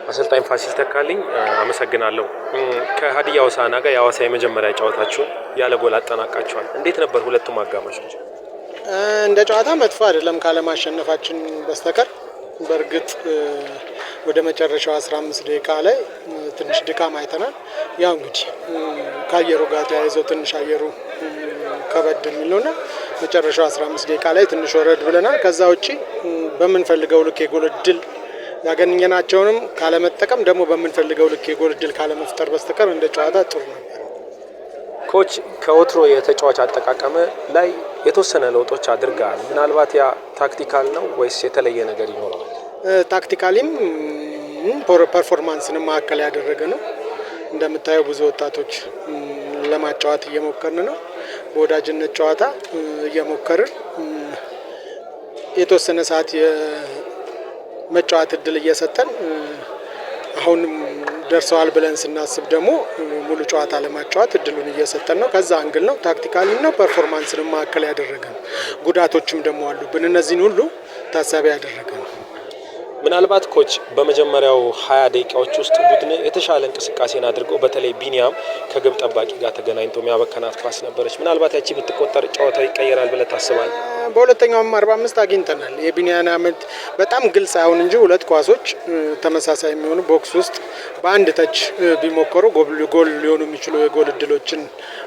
አሰልጣኝ ፋሲል ተካልኝ አመሰግናለሁ። ከሀዲያ ሆሳዕና ጋር የሐዋሳ የመጀመሪያ ጨዋታችሁን ያለ ጎል አጠናቃችኋል። እንዴት ነበር ሁለቱም አጋማሾች? እንደ ጨዋታ መጥፎ አይደለም ካለማሸነፋችን በስተቀር። በእርግጥ ወደ መጨረሻው 15 ደቂቃ ላይ ትንሽ ድካም አይተናል። ያው እንግዲህ ከአየሩ ጋር ተያይዘው ትንሽ አየሩ ከበድ የሚል ነውና መጨረሻው 15 ደቂቃ ላይ ትንሽ ወረድ ብለናል። ከዛ ውጪ በምንፈልገው ልክ የጎል እድል ያገኘናቸውንም ካለመጠቀም ደግሞ በምንፈልገው ልክ የጎል እድል ካለመፍጠር በስተቀር እንደ ጨዋታ ጥሩ ነበር። ኮች ከወትሮ የተጫዋች አጠቃቀም ላይ የተወሰነ ለውጦች አድርገዋል። ምናልባት ያ ታክቲካል ነው ወይስ የተለየ ነገር ይኖረዋል? ታክቲካሊም ፐርፎርማንስንም ማዕከል ያደረገ ነው። እንደምታየው ብዙ ወጣቶች ለማጫወት እየሞከርን ነው። በወዳጅነት ጨዋታ እየሞከርን የተወሰነ ሰዓት የመጫወት እድል እየሰጠን አሁንም ደርሰዋል ብለን ስናስብ ደግሞ ሙሉ ጨዋታ ለማጫወት እድሉን እየሰጠን ነው። ከዛ አንግል ነው ታክቲካሊ ነው ፐርፎርማንስንም ማዕከል ያደረገ ነው። ጉዳቶችም ደግሞ አሉብን። እነዚህን ሁሉ ታሳቢ ያደረገ ነው። ምናልባት ኮች በመጀመሪያው 20 ደቂቃዎች ውስጥ ቡድን የተሻለ እንቅስቃሴን አድርገው በተለይ ቢኒያም ከግብ ጠባቂ ጋር ተገናኝቶ የሚያበከናት ኳስ ነበረች። ምናልባት ያቺ ብትቆጠር ጨዋታው ይቀየራል ብለህ ታስባለህ? በሁለተኛውም 45 አግኝተናል። የቢኒያም አመት በጣም ግልጽ አሁን እንጂ ሁለት ኳሶች ተመሳሳይ የሚሆኑ ቦክስ ውስጥ በአንድ ተች ቢሞከሩ ጎል ሊሆኑ የሚችሉ የጎል እድሎችን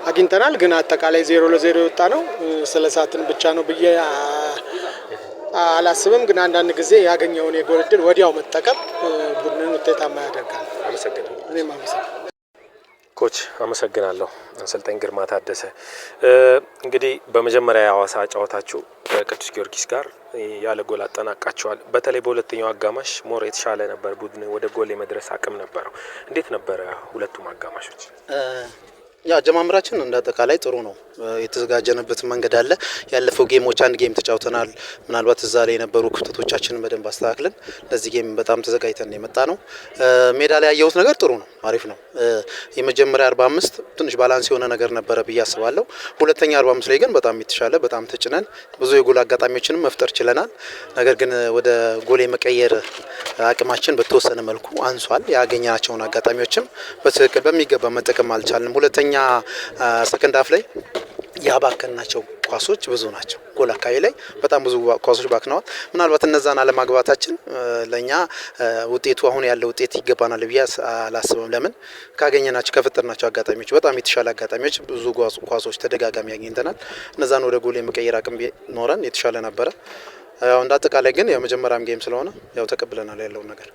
አግኝተናል። ግን አጠቃላይ 0-0 የወጣ ነው። ስለሳትን ብቻ ነው ብዬ አላስብም። ግን አንዳንድ ጊዜ ያገኘውን የጎል እድል ወዲያው መጠቀም ቡድንን ውጤታማ ያደርጋል። አመሰግናለሁ። እኔም አመሰግናለሁ። ኮች አመሰግናለሁ። አሰልጣኝ ግርማ ታደሰ፣ እንግዲህ በመጀመሪያ የሐዋሳ ጨዋታችሁ ከቅዱስ ጊዮርጊስ ጋር ያለ ጎል አጠናቃችኋል። በተለይ በሁለተኛው አጋማሽ ሞር የተሻለ ነበር፣ ቡድን ወደ ጎል የመድረስ አቅም ነበረው። እንዴት ነበረ ሁለቱም አጋማሾች? ያ አጀማምራችን እንደ አጠቃላይ ጥሩ ነው። የተዘጋጀንበት መንገድ አለ። ያለፈው ጌሞች አንድ ጌም ተጫውተናል። ምናልባት እዛ ላይ የነበሩ ክፍተቶቻችንን በደንብ አስተካክለን ለዚህ ጌም በጣም ተዘጋጅተን የመጣ ነው። ሜዳ ላይ ያየሁት ነገር ጥሩ ነው፣ አሪፍ ነው። የመጀመሪያ 45 ትንሽ ባላንስ የሆነ ነገር ነበረ ብዬ አስባለሁ። ሁለተኛ 45 ላይ ግን በጣም የተሻለ በጣም ተጭነን ብዙ የጎል አጋጣሚዎችንም መፍጠር ችለናል። ነገር ግን ወደ ጎል የመቀየር አቅማችን በተወሰነ መልኩ አንሷል። ያገኘናቸውን አጋጣሚዎችም በትክክል በሚገባ መጠቀም አልቻልንም። ሁለተኛ ሰከንድ ሃፍ ላይ ያባከናቸው ኳሶች ብዙ ናቸው። ጎል አካባቢ ላይ በጣም ብዙ ኳሶች ባክነዋል። ምናልባት እነዛን አለማግባታችን ለኛ ውጤቱ አሁን ያለው ውጤት ይገባናል ብዬ አላስብም። ለምን ካገኘናቸው ከፈጠርናቸው አጋጣሚዎች በጣም የተሻለ አጋጣሚዎች ብዙ ኳሶች ተደጋጋሚ አግኝተናል። እነዛን ወደ ጎል የመቀየር አቅም ኖረን የተሻለ ነበረ። ያው እንደ አጠቃላይ ግን የመጀመሪያም ጌም ስለሆነ ያው ተቀብለናል ያለውን ነገር።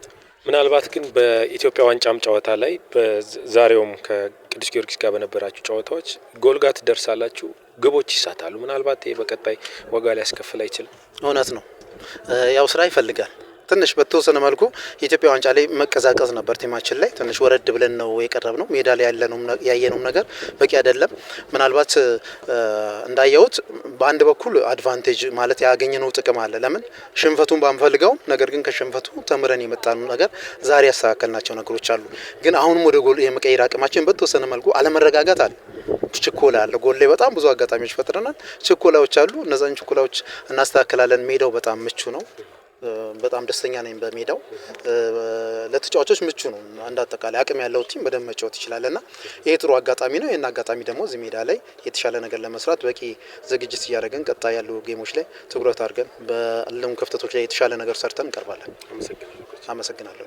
ምናልባት ግን በኢትዮጵያ ዋንጫም ጨዋታ ላይ በዛሬውም ከቅዱስ ጊዮርጊስ ጋር በነበራችሁ ጨዋታዎች ጎል ጋር ትደርሳላችሁ፣ ግቦች ይሳታሉ። ምናልባት ይሄ በቀጣይ ዋጋ ሊያስከፍል አይችልም? እውነት ነው። ያው ስራ ይፈልጋል። ትንሽ በተወሰነ መልኩ የኢትዮጵያ ዋንጫ ላይ መቀዛቀዝ ነበር። ቲማችን ላይ ትንሽ ወረድ ብለን ነው የቀረብነው። ሜዳ ላይ ያየነው ነገር በቂ አይደለም። ምናልባት እንዳየሁት በአንድ በኩል አድቫንቴጅ ማለት ያገኘነው ጥቅም አለ። ለምን ሽንፈቱን ባንፈልገውም፣ ነገር ግን ከሽንፈቱ ተምረን የመጣነው ነገር ዛሬ ያስተካከልናቸው ነገሮች አሉ። ግን አሁንም ወደ ጎል የመቀየር አቅማችን በተወሰነ መልኩ አለመረጋጋት አለ። ችኮላ አለ። ጎል ላይ በጣም ብዙ አጋጣሚዎች ፈጥረናል። ችኮላዎች አሉ። እነዛን ችኮላዎች እናስተካክላለን። ሜዳው በጣም ምቹ ነው። በጣም ደስተኛ ነኝ በሜዳው። ለተጫዋቾች ምቹ ነው። አንድ አጠቃላይ አቅም ያለው ቲም በደንብ መጫወት ይችላልና ይሄ ጥሩ አጋጣሚ ነው። ይሄን አጋጣሚ ደግሞ እዚህ ሜዳ ላይ የተሻለ ነገር ለመስራት በቂ ዝግጅት እያደረግን ቀጣይ ያሉ ጌሞች ላይ ትኩረት አድርገን በአለም ክፍተቶች ላይ የተሻለ ነገር ሰርተን እንቀርባለን። አመሰግናለሁ።